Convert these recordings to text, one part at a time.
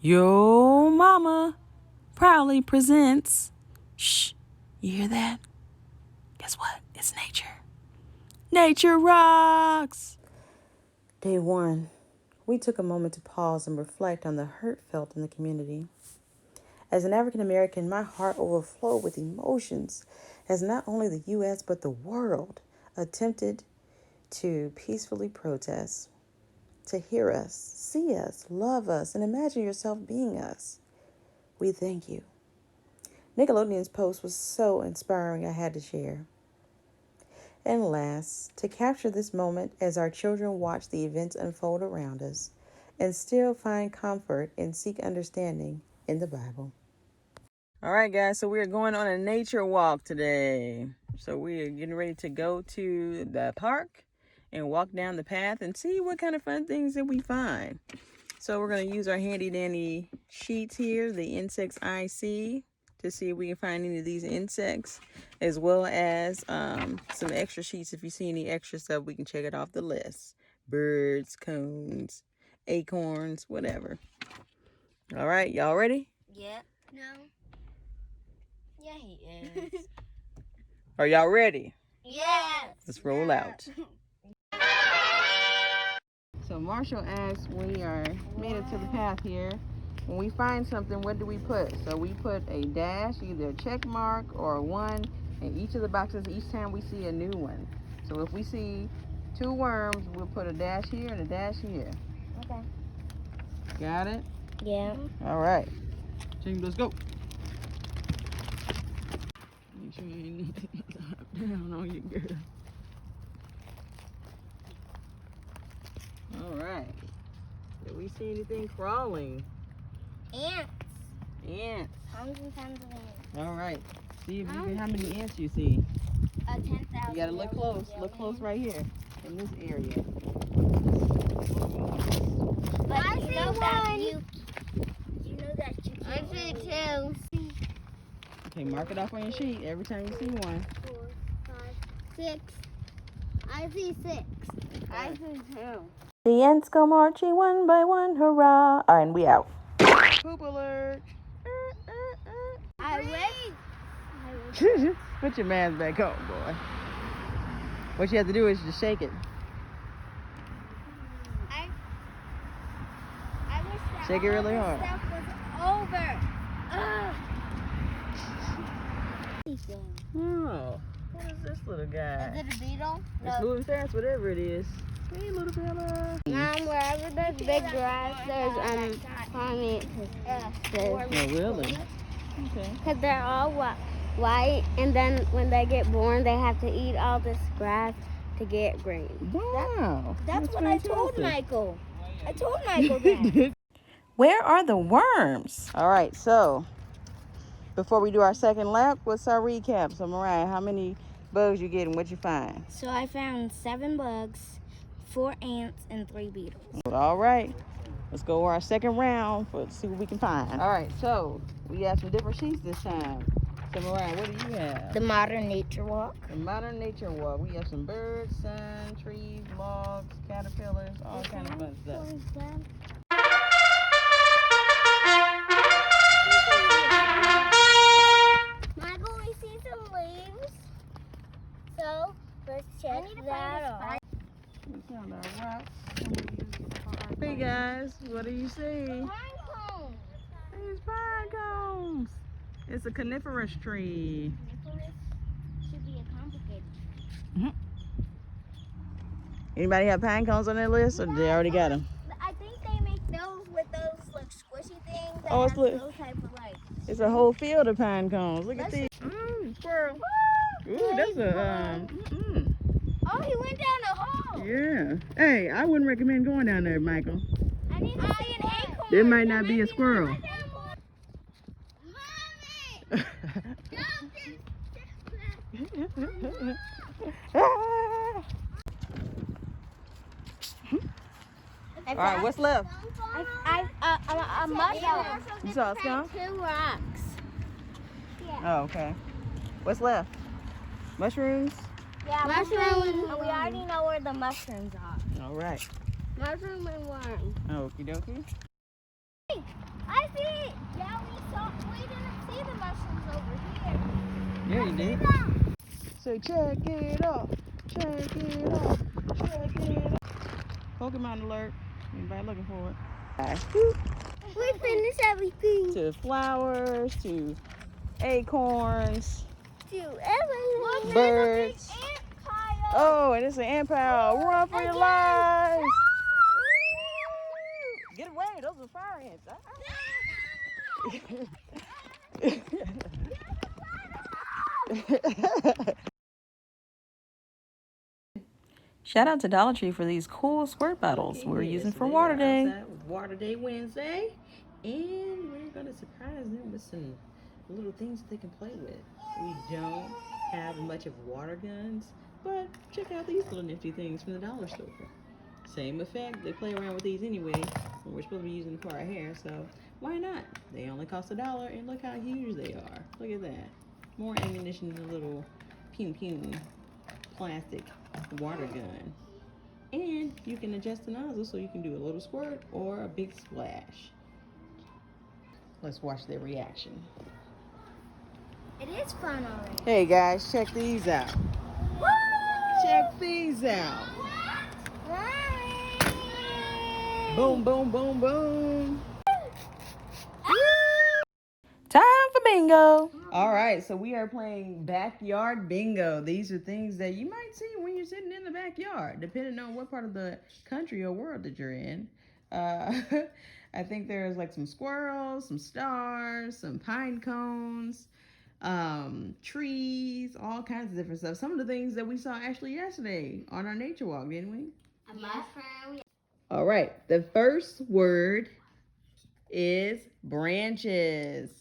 Yo Mama proudly presents. Shh, you hear that? Guess what? It's nature. Nature rocks! Day 1. We took a moment to pause and reflect on the hurt felt in the community. As an African American, my heart overflowed with emotions as not only the U.S. but the world attempted to peacefully protest, to hear us, see us, love us, and imagine yourself being us. We thank you. Nickelodeon's post was so inspiring I had to share. And last, to capture this moment as our children watch the events unfold around us and still find comfort and seek understanding in the Bible. All right, guys, so we're going on a nature walk today. So we're getting ready to go to the park and walk down the path and see what kind of fun things that we find. So we're going to use our handy dandy sheets here, the insects I see, to see if we can find any of these insects, as well as some extra sheets. If you see any extra stuff, we can check it off the list. Birds, cones, acorns, whatever. All right, y'all ready? Yeah. No. Yeah, he is. Are y'all ready? Yes. Let's roll out. So Marshall asked, we are made it to the path here. When we find something, what do we put? So we put a dash, either a check mark or a 1 in each of the boxes each time we see a new one. So if we see 2 worms, we'll put a dash here and a dash here. Okay. Got it? Yeah. All right. Team, let's go. Make sure you ain't down on your girl. All right. Did we see anything crawling? Ants. Ants. Tons and tons of ants. All right. See if you can, how many ants you see. 10,000. You gotta look close. Look close right here in this area. But I see one. You know that you can't. I see 2. Okay, mark it off on your sheet every time you see one. 4, 5, 6. I see 6. I see 2. The ants go marching one by one, hurrah! All right, and we out. Poop alert! I wish. Put your mask back on, boy. What you have to do is just shake it. I wish that Shake it really hard. stuff was over. Oh, what is this little guy? Is it a beetle? It's moving fast, whatever it is. Hey, little fella. Mom, wherever there's big grass, there's primates. Oh, really? Okay. Because they're all white, and then when they get born, they have to eat all this grass to get green. Wow. That's what fantastic. I told Michael. I told Michael that. Where are the worms? All right, so before we do our second lap, what's our recap? So, Mariah, how many bugs you get and what you find? So I found 7 bugs, 4 ants, and 3 beetles. All right. Let's go to our second round to see what we can find. All right, so we have some different sheets this time. So, Mariah, what do you have? The Modern Nature Walk. The Modern Nature Walk. We have some birds, sun, trees, logs, caterpillars, all kinds of fun stuff. Michael, we see some leaves. So let's check that out. We found our rocks. Hey guys, what do you see? Pine cones. These pine cones. It's a coniferous tree. Coniferous should be a complicated tree. Mm-hmm. Anybody have pine cones on their list, or they already got them? I think they make those with those like squishy things. That Oh, it's those type of like. It's a whole field of pine cones. Look at these. Squirrel. Woo! Ooh, that's a Oh, he went down the hole. Yeah. Hey, I wouldn't recommend going down there, Michael. I didn't see an acorn. There might not be a squirrel. All right, what's left? A mushroom. You saw a skunk? 2 rocks. Oh, okay. What's left? Mushrooms? Yeah, mushrooms. We already know where the mushrooms are. All right. Mushroom and worm. Okie dokie. I There you did. So check it out. Check it out. Check it out. Pokemon alert. Anybody looking for it? We finished everything. To flowers, to acorns, To everything. birds. Oh, and it's an ant pile. Run for your lives. Get away. Those are fire ants. Shout out to Dollar Tree for these cool squirt bottles we're using for Water Day. Water Day Wednesday, and we're going to surprise them with some little things that they can play with. We don't have much of water guns, but check out these little nifty things from the dollar store. Same effect, they play around with these anyway, and we're supposed to be using them for our hair, so why not? They only cost $1, and look how huge they are. Look at that. More ammunition than a little pew plastic water gun. And you can adjust the nozzle so you can do a little squirt or a big splash. Let's watch their reaction. It is fun already. Hey guys, check these out. Woo! Check these out. Boom, boom, boom, boom. Time for bingo. All right, so we are playing backyard bingo. These are things that you might see when you're sitting in the backyard, depending on what part of the country or world that you're in. I think there's like some squirrels, some stars, some pine cones, trees, all kinds of different stuff. Some of the things that we saw actually yesterday on our nature walk, didn't we? All right, the first word is branches.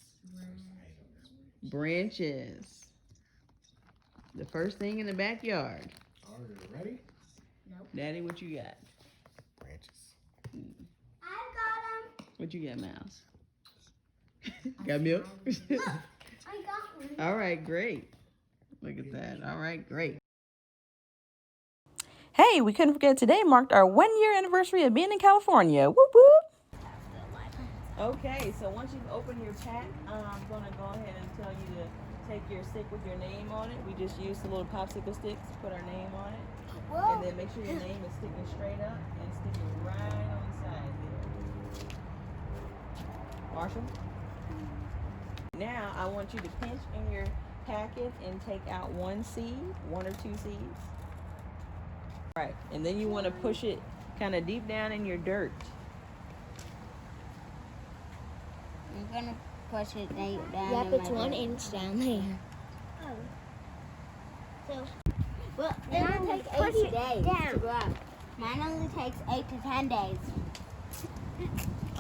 Branches. The first thing in the backyard. Are you ready? Nope. Daddy, what you got? Branches. I got them. What you got, Mouse? Got milk? I got one. All right, great. Look at that. All right, great. Hey, we couldn't forget today marked our 1-year anniversary of being in California. Whoop whoop. Okay, so once you've opened your pack, I'm going to go ahead and tell you to take your stick with your name on it. We just used the little popsicle sticks to put our name on it. Whoa. And then make sure your name is sticking straight up and sticking right on the side there. Marshall? Now, I want you to pinch in your packet and take out 1 seed, 1 or 2 seeds. All right, and then you want to push it kind of deep down in your dirt. I'm gonna push it down. Yep, it's 1 inch down there. Oh. So, well, it only takes 8 days to grow. Mine only takes 8 to 10 days.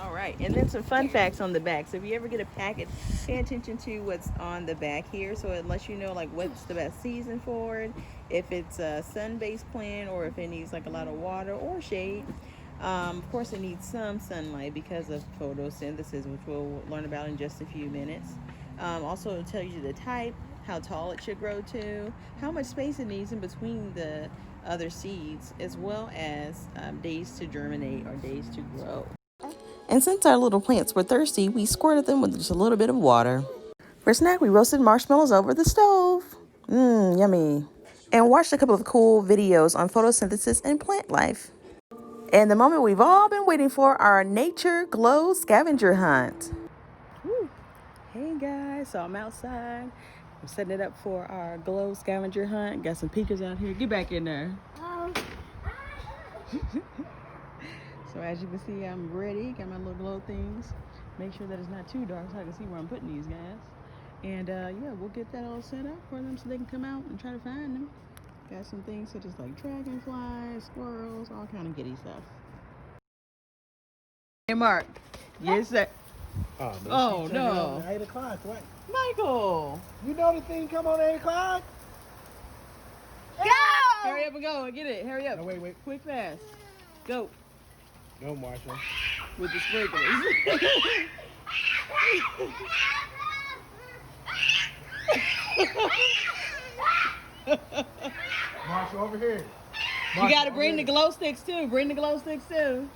All right, and then some fun facts on the back. So if you ever get a packet, pay attention to what's on the back here. So it lets you know like what's the best season for it, if it's a sun-based plant or if it needs like a lot of water or shade. Of course, it needs some sunlight because of photosynthesis, which we'll learn about in just a few minutes. Also, it'll tell you the type, how tall it should grow to, how much space it needs in between the other seeds, as well as days to germinate or days to grow. And since our little plants were thirsty, we squirted them with just a little bit of water. For snack, we roasted marshmallows over the stove. Yummy. And watched a couple of cool videos on photosynthesis and plant life. And the moment we've all been waiting for, our nature glow scavenger hunt. Woo. Hey guys, so I'm outside. I'm setting it up for our glow scavenger hunt. Got some peekers out here. Get back in there. Oh. So as you can see, I'm ready. Got my little glow things. Make sure that it's not too dark so I can see where I'm putting these guys. And yeah, we'll get that all set up for them so they can come out and try to find them. Got some things such as like dragonflies, squirrels, all kind of giddy stuff. Hey Mark, yes sir. Oh no. 8 o'clock, right? Michael! You know the thing come on 8 o'clock? Go! Hurry up and go and get it. Hurry up. No, wait. Quick, fast. Go. No, Marshall. With the sprinklers. Marshall, over here. You gotta bring the glow sticks too. Bring the glow sticks too.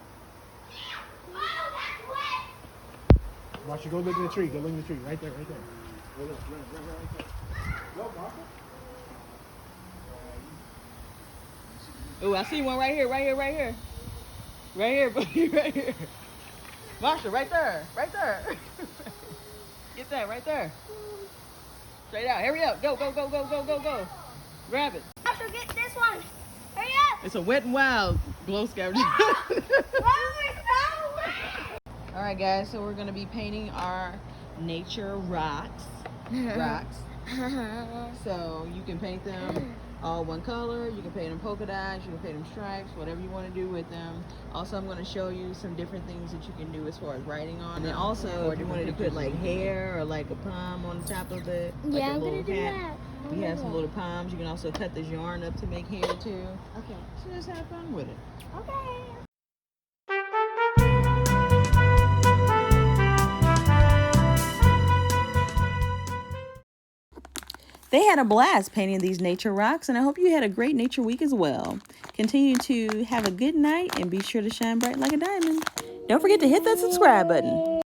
Marshall, go look in the tree. Go look in the tree. Right there. Go look, right there. Oh, I see one right here, right here, right here. Right here, buddy, right here. Marsha, right there, right there. Get that right there. Straight out. Hurry up. Go, go, go, go, go, go, go. Grab it. Marsha, get this one. Hurry up. It's a Wet n Wild glow scavenger. All right, guys. So we're gonna be painting our nature rocks. So you can paint them all one color. You can paint them polka dots. You can paint them stripes. Whatever you want to do with them. Also, I'm going to show you some different things that you can do as far as writing on. And then also, if you wanted to put like hair or like a palm on the top of it, like Yeah, a I'm little gonna do hat. that. We have some little palms. You can also cut this yarn up to make hair too. Okay. So just have fun with it. Okay. They had a blast painting these nature rocks, and I hope you had a great nature week as well. Continue to have a good night and be sure to shine bright like a diamond. Don't forget to hit that subscribe button.